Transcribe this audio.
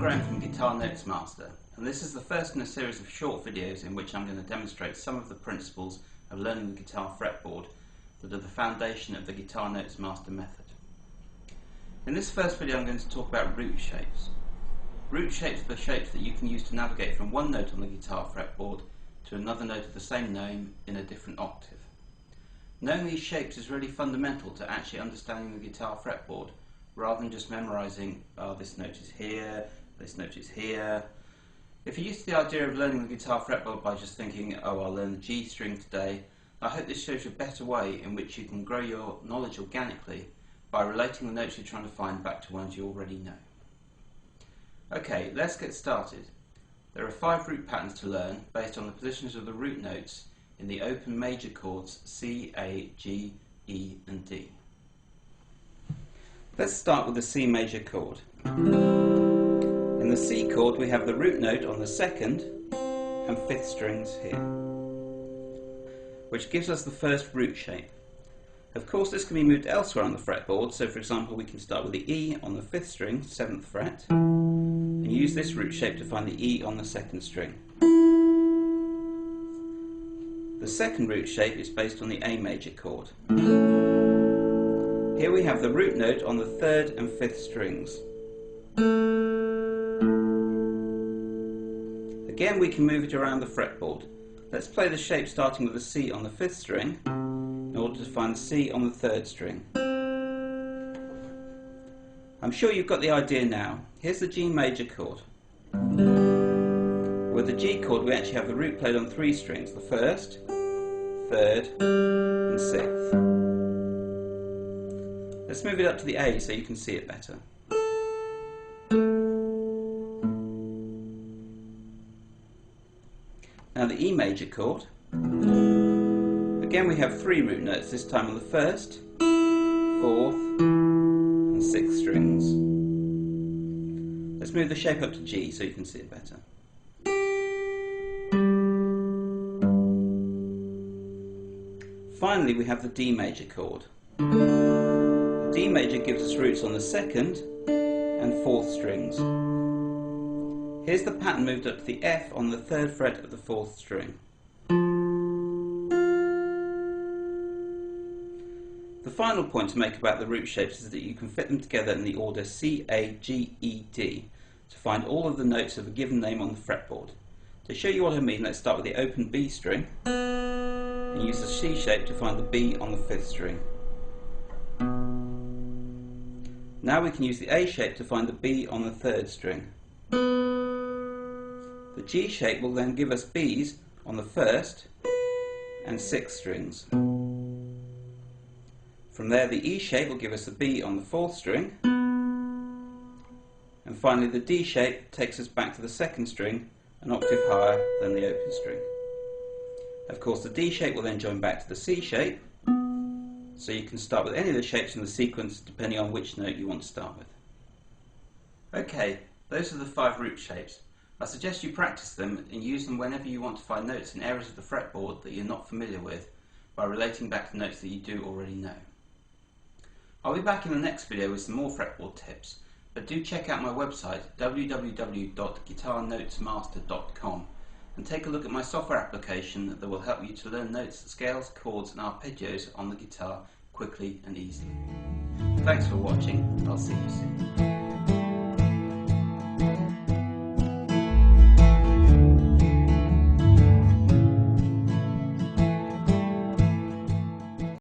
Graham from Guitar Notes Master, and this is the first in a series of short videos in which I'm going to demonstrate some of the principles of learning the guitar fretboard that are the foundation of the Guitar Notes Master method. In this first video I'm going to talk about root shapes. Root shapes are the shapes that you can use to navigate from one note on the guitar fretboard to another note of the same name in a different octave. Knowing these shapes is really fundamental to actually understanding the guitar fretboard, rather than just memorising, oh, this note is here, this note is here. If you're used to the idea of learning the guitar fretboard by just thinking, oh, I'll learn the G string today, I hope this shows you a better way in which you can grow your knowledge organically by relating the notes you're trying to find back to ones you already know. Okay, let's get started. There are 5 root patterns to learn based on the positions of the root notes in the open major chords C, A, G, E and D. Let's start with the C major chord. In the C chord we have the root note on the 2nd and 5th strings here, which gives us the first root shape. Of course this can be moved elsewhere on the fretboard, so for example we can start with the E on the 5th string, 7th fret, and use this root shape to find the E on the 2nd string. The second root shape is based on the A major chord. Here we have the root note on the 3rd and 5th strings. Again we can move it around the fretboard. Let's play the shape starting with the C on the 5th string in order to find the C on the 3rd string. I'm sure you've got the idea now. Here's the G major chord. With the G chord we actually have the root played on 3 strings, the 1st, 3rd and 6th. Let's move it up to the A so you can see it better. Now the E major chord. Again we have 3 root notes, this time on the 1st, 4th and 6th strings. Let's move the shape up to G so you can see it better. Finally we have the D major chord. The D major gives us roots on the 2nd and 4th strings. Here's the pattern moved up to the F on the 3rd fret of the 4th string. The final point to make about the root shapes is that you can fit them together in the order C, A, G, E, D to find all of the notes of a given name on the fretboard. To show you what I mean, let's start with the open B string and use the C shape to find the B on the 5th string. Now we can use the A shape to find the B on the 3rd string. The G shape will then give us Bs on the 1st and 6th strings. From there the E shape will give us the B on the 4th string, and finally the D shape takes us back to the 2nd string, an octave higher than the open string. Of course the D shape will then join back to the C shape, so you can start with any of the shapes in the sequence depending on which note you want to start with. Okay, those are the 5 root shapes. I suggest you practice them and use them whenever you want to find notes in areas of the fretboard that you're not familiar with by relating back to notes that you do already know. I'll be back in the next video with some more fretboard tips, but do check out my website www.guitarnotesmaster.com and take a look at my software application that will help you to learn notes, scales, chords and arpeggios on the guitar quickly and easily. Thanks for watching, I'll see you soon.